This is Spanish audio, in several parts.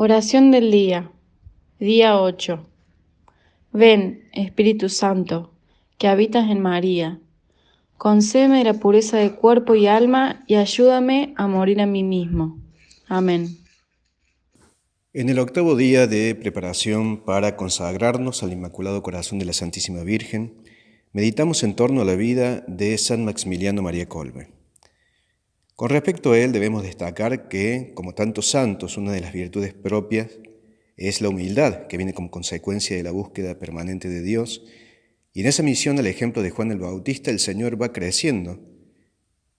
Oración del día 8. Ven, Espíritu Santo, que habitas en María, concédeme la pureza de cuerpo y alma y ayúdame a morir a mí mismo. Amén. En el octavo día de preparación para consagrarnos al Inmaculado Corazón de la Santísima Virgen, meditamos en torno a la vida de San Maximiliano María Kolbe. Con respecto a él debemos destacar que, como tantos santos, una de las virtudes propias es la humildad, que viene como consecuencia de la búsqueda permanente de Dios, y en esa misión, al ejemplo de Juan el Bautista, el Señor va creciendo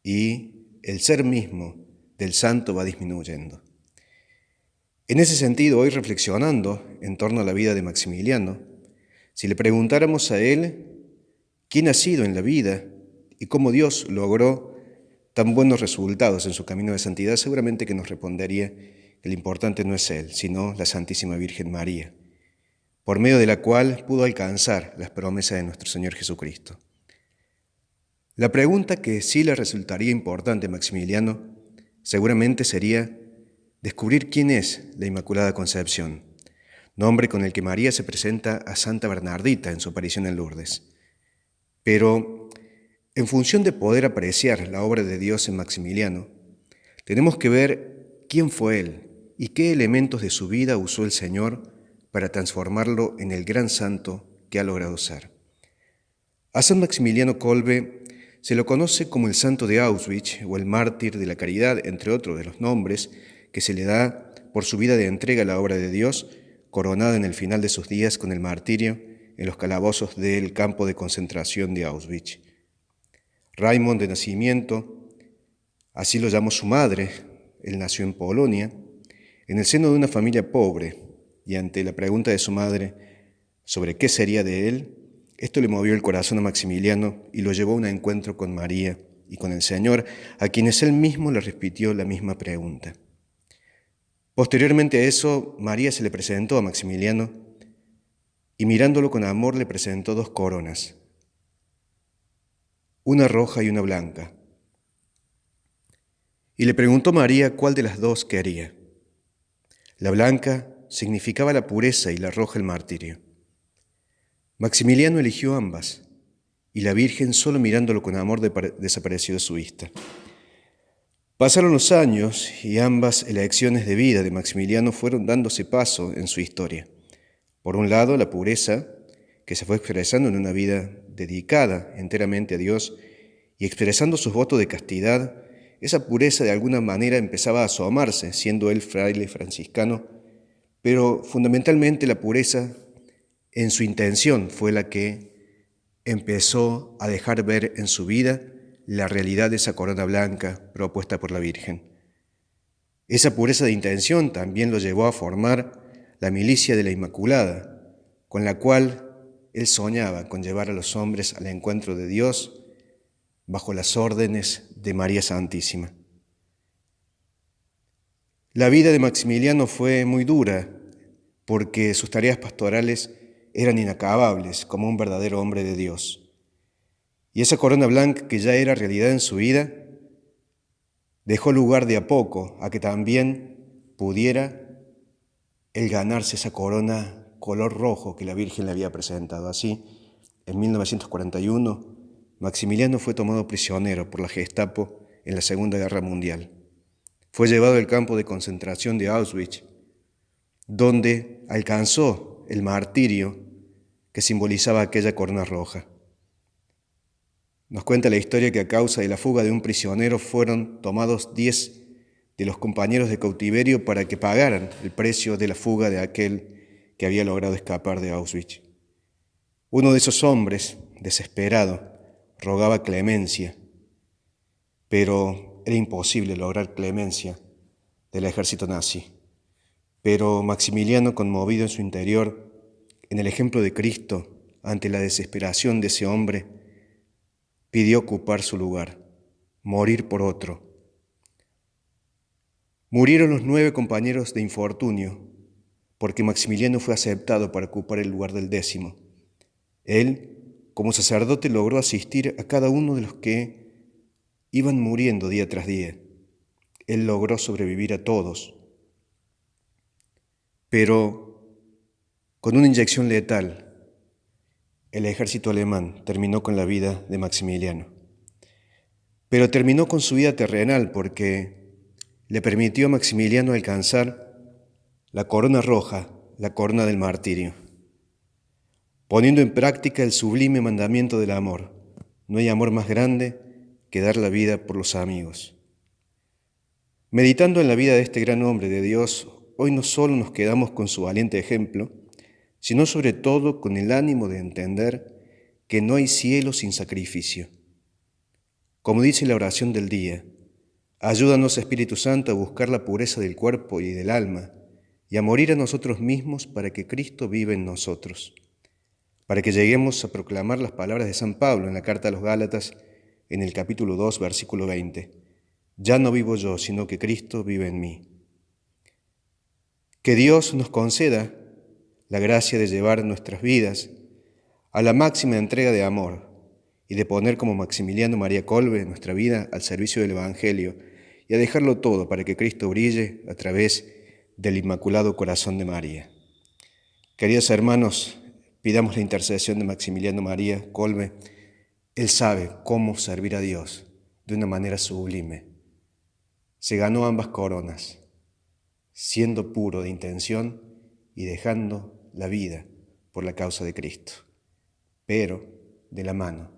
y el ser mismo del santo va disminuyendo. En ese sentido, hoy reflexionando en torno a la vida de Maximiliano, si le preguntáramos a él quién ha sido en la vida y cómo Dios logró tan buenos resultados en su camino de santidad, seguramente que nos respondería que lo importante no es él, sino la Santísima Virgen María, por medio de la cual pudo alcanzar las promesas de nuestro Señor Jesucristo. La pregunta que sí le resultaría importante a Maximiliano seguramente sería descubrir quién es la Inmaculada Concepción, nombre con el que María se presenta a Santa Bernardita en su aparición en Lourdes. Pero, en función de poder apreciar la obra de Dios en Maximiliano, tenemos que ver quién fue él y qué elementos de su vida usó el Señor para transformarlo en el gran santo que ha logrado ser. A San Maximiliano Kolbe se lo conoce como el santo de Auschwitz o el mártir de la caridad, entre otros de los nombres que se le da por su vida de entrega a la obra de Dios, coronada en el final de sus días con el martirio en los calabozos del campo de concentración de Auschwitz. Raymond de nacimiento, así lo llamó su madre, él nació en Polonia, en el seno de una familia pobre, y ante la pregunta de su madre sobre qué sería de él, esto le movió el corazón a Maximiliano y lo llevó a un encuentro con María y con el Señor, a quienes él mismo le repitió la misma pregunta. Posteriormente a eso, María se le presentó a Maximiliano y mirándolo con amor le presentó dos coronas, una roja y una blanca. Y le preguntó María cuál de las dos quería. La blanca significaba la pureza y la roja el martirio. Maximiliano eligió ambas, y la Virgen, solo mirándolo con amor, desapareció de su vista. Pasaron los años y ambas elecciones de vida de Maximiliano fueron dándose paso en su historia. Por un lado, la pureza, que se fue expresando en una vida dedicada enteramente a Dios y expresando sus votos de castidad. Esa pureza de alguna manera empezaba a asomarse, siendo él fraile franciscano, pero fundamentalmente la pureza en su intención fue la que empezó a dejar ver en su vida la realidad de esa corona blanca propuesta por la Virgen. Esa pureza de intención también lo llevó a formar la milicia de la Inmaculada, con la cual él soñaba con llevar a los hombres al encuentro de Dios bajo las órdenes de María Santísima. La vida de Maximiliano fue muy dura porque sus tareas pastorales eran inacabables como un verdadero hombre de Dios. Y esa corona blanca que ya era realidad en su vida dejó lugar de a poco a que también pudiera él ganarse esa corona color rojo que la Virgen le había presentado. Así, en 1941, Maximiliano fue tomado prisionero por la Gestapo en la Segunda Guerra Mundial. Fue llevado al campo de concentración de Auschwitz, donde alcanzó el martirio que simbolizaba aquella corona roja. Nos cuenta la historia que a causa de la fuga de un prisionero fueron tomados 10 de los compañeros de cautiverio para que pagaran el precio de la fuga de aquel que había logrado escapar de Auschwitz. Uno de esos hombres, desesperado, rogaba clemencia, pero era imposible lograr clemencia del ejército nazi. Pero Maximiliano, conmovido en su interior, en el ejemplo de Cristo, ante la desesperación de ese hombre, pidió ocupar su lugar, morir por otro. Murieron los 9 compañeros de infortunio, porque Maximiliano fue aceptado para ocupar el lugar del 10º. Él, como sacerdote, logró asistir a cada uno de los que iban muriendo día tras día. Él logró sobrevivir a todos. Pero con una inyección letal, el ejército alemán terminó con la vida de Maximiliano. Pero terminó con su vida terrenal porque le permitió a Maximiliano alcanzar la corona roja, la corona del martirio, poniendo en práctica el sublime mandamiento del amor. No hay amor más grande que dar la vida por los amigos. Meditando en la vida de este gran hombre de Dios, hoy no solo nos quedamos con su valiente ejemplo, sino sobre todo con el ánimo de entender que no hay cielo sin sacrificio. Como dice la oración del día, ayúdanos, Espíritu Santo, a buscar la pureza del cuerpo y del alma y a morir a nosotros mismos para que Cristo viva en nosotros, para que lleguemos a proclamar las palabras de San Pablo en la carta a los Gálatas, en el capítulo 2, versículo 20. Ya no vivo yo, sino que Cristo vive en mí. Que Dios nos conceda la gracia de llevar nuestras vidas a la máxima entrega de amor y de poner como Maximiliano María Kolbe nuestra vida al servicio del Evangelio y a dejarlo todo para que Cristo brille a través del Inmaculado Corazón de María. Queridos hermanos, pidamos la intercesión de Maximiliano María Kolbe. Él sabe cómo servir a Dios de una manera sublime. Se ganó ambas coronas, siendo puro de intención y dejando la vida por la causa de Cristo, pero de la mano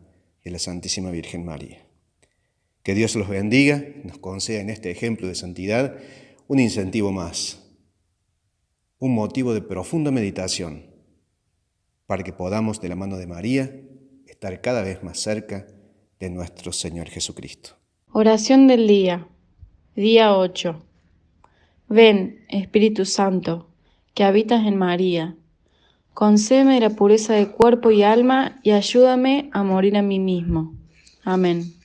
de la Santísima Virgen María. Que Dios los bendiga, nos conceda en este ejemplo de santidad un incentivo más, un motivo de profunda meditación, para que podamos de la mano de María estar cada vez más cerca de nuestro Señor Jesucristo. Oración del día, día 8. Ven, Espíritu Santo, que habitas en María. Concédeme la pureza de cuerpo y alma y ayúdame a morir a mí mismo. Amén.